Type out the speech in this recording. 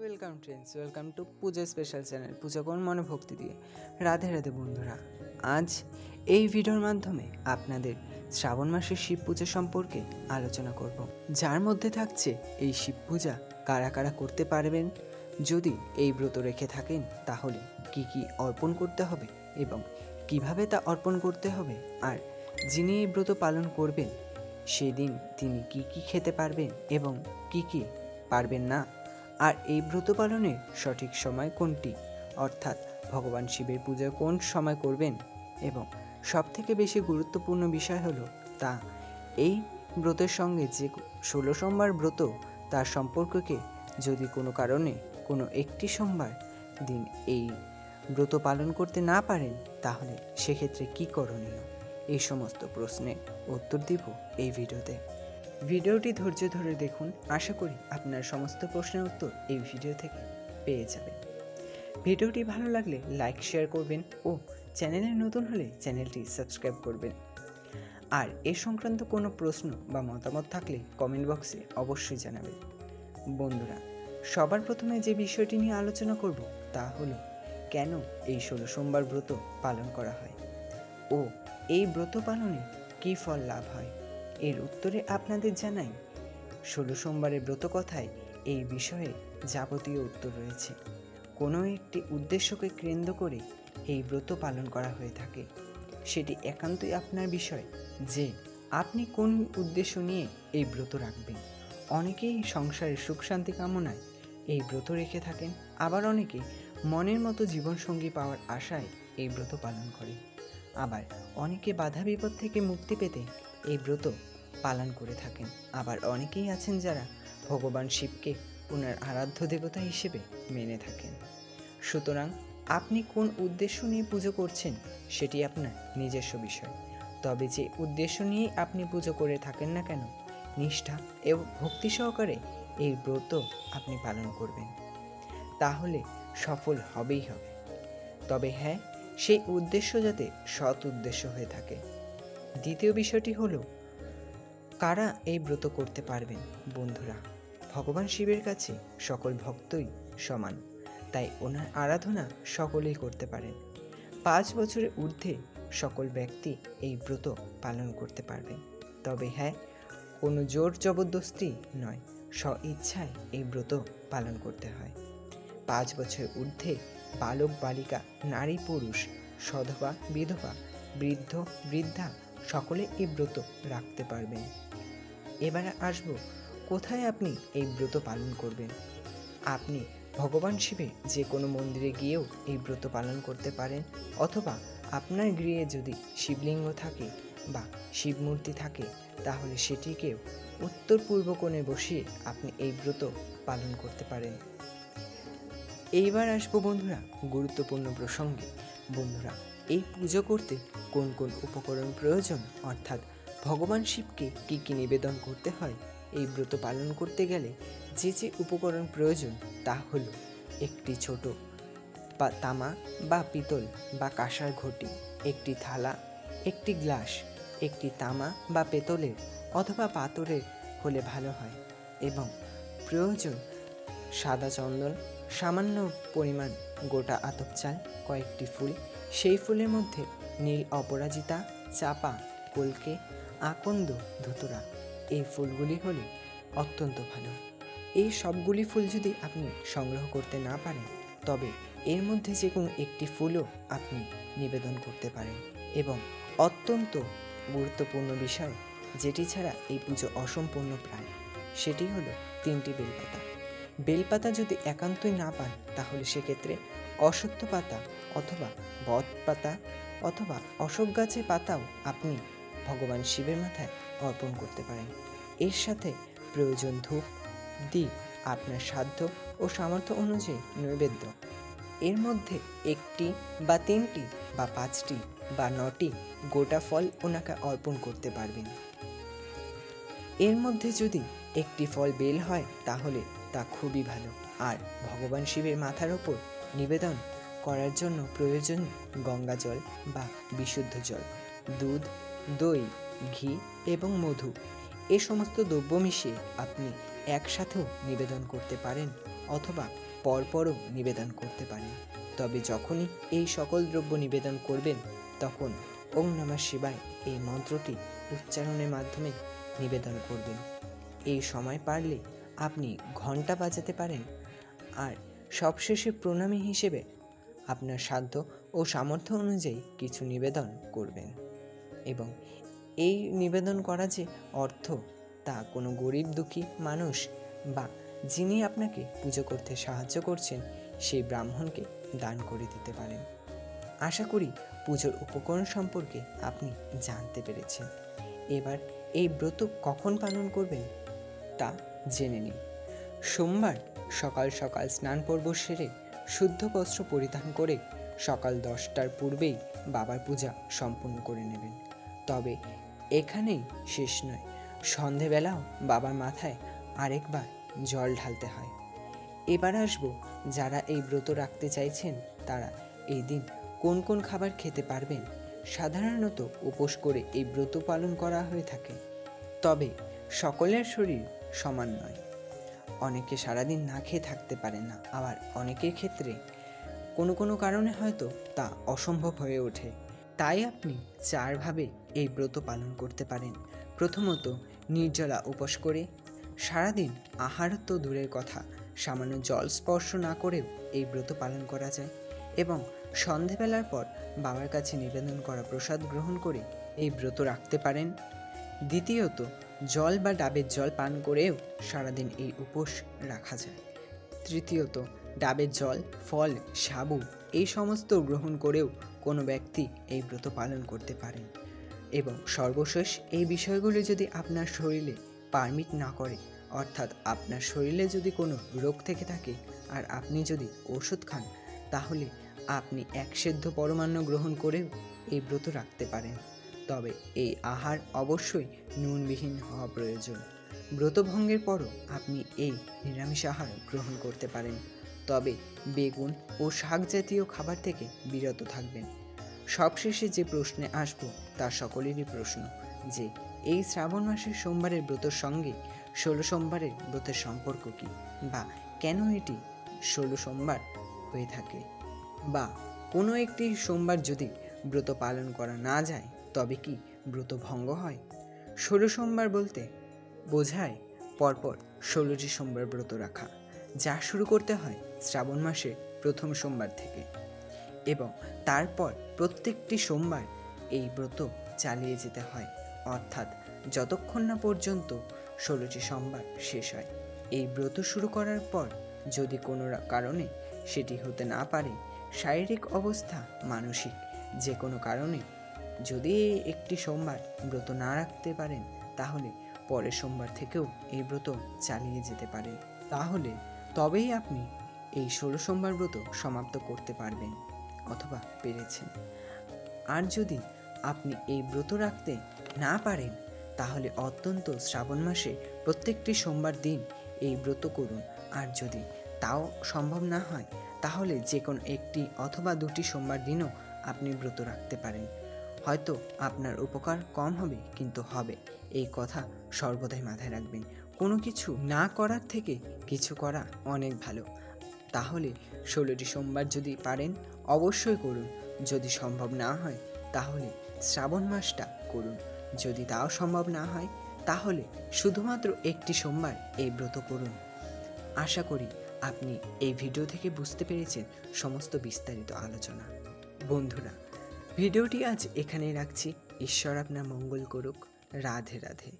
Welcome friends, welcome to Puja special channel পূজা কোন মনে ভক্তি দিয়ে। রাধে রাধে বন্ধুরা, আজ এই ভিডিওর মাধ্যমে আপনাদের শ্রাবণ মাসের শিব পূজা সম্পর্কে আলোচনা করব, যার মধ্যে থাকছে এই শিব পূজা কারা কারা করতে পারবেন, যদি এই ব্রত রেখে থাকেন তাহলে কি কি অর্পণ করতে হবে এবং কিভাবে তা অর্পণ করতে হবে, আর যিনি এই ব্রত পালন করবেন সেদিন তিনি কি কি খেতে পারবেন এবং কি কি পারবেন না, আর এই ব্রত পালনের সঠিক সময় কোনটি, অর্থাৎ ভগবান শিবের পূজা কোন সময় করবেন, এবং সবথেকে বেশি গুরুত্বপূর্ণ বিষয় হলো তা এই ব্রতের সঙ্গে যে 16 সোমবার ব্রত তার সম্পর্ককে যদি কোনো কারণে কোনো একটি সোমবার দিন এই ব্রত পালন করতে না পারেন তাহলে সেক্ষেত্রে কী করণীয়, এই সমস্ত প্রশ্নের উত্তর দিব এই ভিডিওতে। ভিডিওটি ধৈর্য ধরে দেখুন, আশা করি আপনার সমস্ত প্রশ্নের উত্তর এই ভিডিও থেকে পেয়ে যাবেন। ভিডিওটি ভালো লাগলে লাইক শেয়ার করবেন ও চ্যানেলে নতুন হলে চ্যানেলটি সাবস্ক্রাইব করবেন। আর এ সংক্রান্ত কোনো প্রশ্ন বা মতামত থাকলে কমেন্ট বক্সে অবশ্যই জানাবেন। বন্ধুরা, সবার প্রথমে যে বিষয়টি নিয়ে আলোচনা করব তা হলো কেন এই 16 সোমবার ব্রত পালন করা হয় ও এই ব্রত পালনে কী ফল লাভ হয়। এর উত্তরে আপনাদের জানাই 16 সোমবারের ব্রত কথায় এই বিষয়ে যাবতীয় উত্তর রয়েছে। কোনো একটি উদ্দেশ্যকে কেন্দ্র করে এই ব্রত পালন করা হয়ে থাকে, সেটি একান্তই আপনার বিষয় যে আপনি কোন উদ্দেশ্য নিয়ে এই ব্রত রাখবেন। অনেকেই সংসারের সুখ শান্তি কামনায় এই ব্রত রেখে থাকেন, আবার অনেকে মনের মতো জীবনসঙ্গী পাওয়ার আশায় এই ব্রত পালন করে, আবার অনেকে বাধা বিপদ থেকে মুক্তি পেতে এই ব্রত পালন করে থাকেন, আবার অনেকেই আছেন যারা ভগবান শিবকে ওনার আরাধ্য দেবতা হিসেবে মেনে থাকেন। সুতরাং আপনি কোন উদ্দেশ্য নিয়ে পুজো করছেন সেটি আপনার নিজস্ব বিষয়, তবে যে উদ্দেশ্য নিয়েই আপনি পুজো করে থাকেন না কেন, নিষ্ঠা এবং ভক্তি সহকারে এই ব্রত আপনি পালন করবেন, তাহলে সফল হবেই হবে। তবে হ্যাঁ, সেই উদ্দেশ্য যাতে সৎ উদ্দেশ্য হয়ে থাকে। দ্বিতীয় বিষয়টি হলো কারা এই ব্রত করতে পারবেন। বন্ধুরা, ভগবান শিবের কাছে সকল ভক্তই সমান, তাই ওনার আরাধনা সকলেই করতে পারেন। 5 বছরের ঊর্ধ্বে সকল ব্যক্তি এই ব্রত পালন করতে পারবেন, তবে হ্যাঁ, কোনো জোর জবরদস্তি নয়, স্ব-ইচ্ছায় এই ব্রত পালন করতে হয়। 5 বছরের ঊর্ধ্বে বালক বালিকা, নারী পুরুষ, সধবা বিধবা, বৃদ্ধ বৃদ্ধা সকলে এই ব্রত রাখতে পারবেন। এবারে আসব কোথায় আপনি এই ব্রত পালন করবেন। আপনি ভগবান শিবের যে কোনো মন্দিরে গিয়েও এই ব্রত পালন করতে পারেন, অথবা আপনার গৃহে যদি শিবলিঙ্গ থাকে বা শিব মূর্তি থাকে তাহলে সেটিকেও উত্তর পূর্ব কোণে বসিয়ে আপনি এই ব্রত পালন করতে পারেন। এইবার আসবো বন্ধুরা গুরুত্বপূর্ণ প্রসঙ্গে। বন্ধুরা, এই পুজো করতে কোন কোন উপকরণ প্রয়োজন, অর্থাৎ ভগবান শিবকে কী কী নিবেদন করতে হয় এই ব্রত পালন করতে গেলে যে যে উপকরণ প্রয়োজন তা হলো একটি ছোট বা তামা বা পিতল বা কাঁসার ঘটি, একটি থালা, একটি গ্লাস, একটি তামা বা পেতলের অথবা পাথরের হলে ভালো হয়, এবং প্রয়োজন সাদা চন্দন, সামান্য পরিমাণ গোটা আতপ চাল, কয়েকটি ফুল, সেই ফুলের মধ্যে নীল অপরাজিতা, চাপা, কলকে, আকন্দ, ধুতুরা, এই ফুলগুলি হলে অত্যন্ত ভালো। এই সবগুলি ফুল যদি আপনি সংগ্রহ করতে না পারেন তবে এর মধ্যে যে কোনো একটি ফুলও আপনি নিবেদন করতে পারেন। এবং অত্যন্ত গুরুত্বপূর্ণ বিষয় যেটি ছাড়া এই পুজো অসম্পূর্ণ প্রায়, সেটি হলো 3টি বেলপাতা। বেলপাতা যদি একান্তই না পান তাহলে সেক্ষেত্রে অশ্বত্থ পাতা অথবা বট পাতা অথবা অশোক গাছের পাতাও আপনি ভগবান শিবের মাথায় অর্পণ করতে পারেন। এর সাথে প্রয়োজন ধূপ, দ্বীপ, আপনার সাধ্য ও সামর্থ্য অনুযায়ী নৈবেদ্য। এর মধ্যে 1টি বা 3টি বা 5টি বা 9টি গোটা ফল ওনাকে অর্পণ করতে পারবেন। এর মধ্যে যদি একটি ফল বেল হয় তাহলে তা খুবই ভালো। আর ভগবান শিবের মাথার ওপর নিবেদন করার জন্য প্রয়োজন গঙ্গা জল বা বিশুদ্ধ জল, দুধ, দই, ঘি এবং মধু, এ সমস্ত দ্রব্য মিশিয়ে আপনি একসাথেও নিবেদন করতে পারেন অথবা পরপরও নিবেদন করতে পারেন। তবে যখনই এই সকল দ্রব্য নিবেদন করবেন তখন ওম নমঃ শিবায় এই মন্ত্রটি উচ্চারণের মাধ্যমে নিবেদন করবেন। এই সময় পারলে আপনি ঘণ্টা বাজাতে পারেন। আর সবশেষে প্রণামী হিসেবে আপনার সাধ্য ও সামর্থ্য অনুযায়ী কিছু নিবেদন করবেন। এবং এই নিবেদন করা যে অর্থ, তা কোনো গরিব দুঃখী মানুষ বা যিনি আপনাকে পুজো করতে সাহায্য করছেন সেই ব্রাহ্মণকে দান করে দিতে পারেন। আশা করি পুজোর উপকরণ সম্পর্কে আপনি জানতে পেরেছেন। এবার এই ব্রত কখন পালন করবেন তা জেনে নিন। সোমবার সকাল সকাল স্নান পর্ব সেরে শুদ্ধ বস্ত্র পরিধান করে সকাল 10টার পূর্বেই বাবার পূজা সম্পূর্ণ করে নেবেন। তবে এখানেই শেষ নয়, সন্ধেবেলাও বাবার মাথায় আরেকবার জল ঢালতে হয়। এবার আসবো, যারা এই ব্রত রাখতে চাইছেন তারা এই দিন কোন কোন খাবার খেতে পারবেন। সাধারণত উপোস করে এই ব্রত পালন করা হয়ে থাকে, তবে সকলের শরীর সমান নয়। অনেকে সারাদিন না খেয়ে থাকতে পারেন না, আবার অনেকের ক্ষেত্রে কোনো কারণে হয়তো তা অসম্ভব হয়ে ওঠে। তাই আপনি 4 ভাবে এই ব্রত পালন করতে পারেন। প্রথমত, নির্জলা উপোস করে সারাদিন আহার তো দূরের কথা, সামান্য জল স্পর্শ না করেও এই ব্রত পালন করা যায়। এবং সন্ধেবেলার পর বাবার কাছে নিবেদন করা প্রসাদ গ্রহণ করে এই ব্রত রাখতে পারেন। দ্বিতীয়ত, জল বা ডাবের জল পান করেও সারাদিন এই উপোস রাখা যায়। তৃতীয়ত, ডাবের জল, ফল, সাবু এই সমস্ত গ্রহণ করেও কোনো ব্যক্তি এই ব্রত পালন করতে পারেন। এবং সর্বশেষ, এই বিষয়গুলো যদি আপনার শরীরে পারমিট না করে, অর্থাৎ আপনার শরীরে যদি কোনো রোগ থেকে থাকে আর আপনি যদি ওষুধ খান, তাহলে আপনি 1 সেদ্ধ পরমান্ন গ্রহণ করেও এই ব্রত রাখতে পারেন। তবে এই আহার অবশ্যই নুনবিহীন হওয়া প্রয়োজন। ব্রতভঙ্গের পরও আপনি এই নিরামিষ আহার গ্রহণ করতে পারেন, তবে বেগুন ও শাক জাতীয় খাবার থেকে বিরত থাকবেন। সবশেষে যে প্রশ্নে আসব তা সকলেরই প্রশ্ন, যে এই শ্রাবণ মাসের সোমবারের ব্রতের সঙ্গে 16 সোমবারের ব্রতের সম্পর্ক কী, বা কেন এটি 16 সোমবার হয়ে থাকে, বা কোনো একটি সোমবার যদি ব্রত পালন করা না যায় তবে কি ব্রত ভঙ্গ হয়। 16 সোমবার বলতে বোঝায় পরপর 16টি সোমবার ব্রত রাখা, যা শুরু করতে হয় শ্রাবণ মাসের প্রথম সোমবার থেকে, এবং তারপর প্রত্যেকটি সোমবার এই ব্রত চালিয়ে যেতে হয়, অর্থাৎ যতক্ষণ না পর্যন্ত 16টি সোমবার শেষ হয়। এই ব্রত শুরু করার পর যদি কোনো কারণে সেটি হতে না পারে, শারীরিক অবস্থা, মানসিক যে কোনো কারণে যদি একটি সোমবার ব্রত না রাখতে পারেন, তাহলে পরের সোমবার থেকেও এই ব্রত চালিয়ে যেতে পারেন। তাহলে তবেই আপনি এই 16 সোমবার ব্রত সমাপ্ত করতে পারবেন অথবা পেরেছেন। আর যদি আপনি এই ব্রত রাখতে না পারেন, তাহলে অত্যন্ত শ্রাবণ মাসে প্রত্যেকটি সোমবার দিন এই ব্রত করুন। আর যদি তাও সম্ভব না হয়, তাহলে যে কোনো একটি অথবা 2টি সোমবার দিনও আপনি ব্রত রাখতে পারেন। হয়তো আপনার উপকার কম হবে, কিন্তু হবে, এই কথা সর্বদাই মাথায় রাখবেন। কোনো কিছু না করার থেকে কিছু করা অনেক ভালো। তাহলে 16টি সোমবার যদি পারেন অবশ্যই করুন। যদি সম্ভব না হয় তাহলে শ্রাবণ মাসটা করুন। যদি তাও সম্ভব না হয় তাহলে শুধুমাত্র একটি সোমবার এই ব্রত করুন। আশা করি আপনি এই ভিডিও থেকে বুঝতে পেরেছেন সমস্ত বিস্তারিত আলোচনা। বন্ধুরা, ভিডিওটি আজ এখানেই রাখছি। ঈশ্বর আপনার মঙ্গল করুক। রাধে রাধে।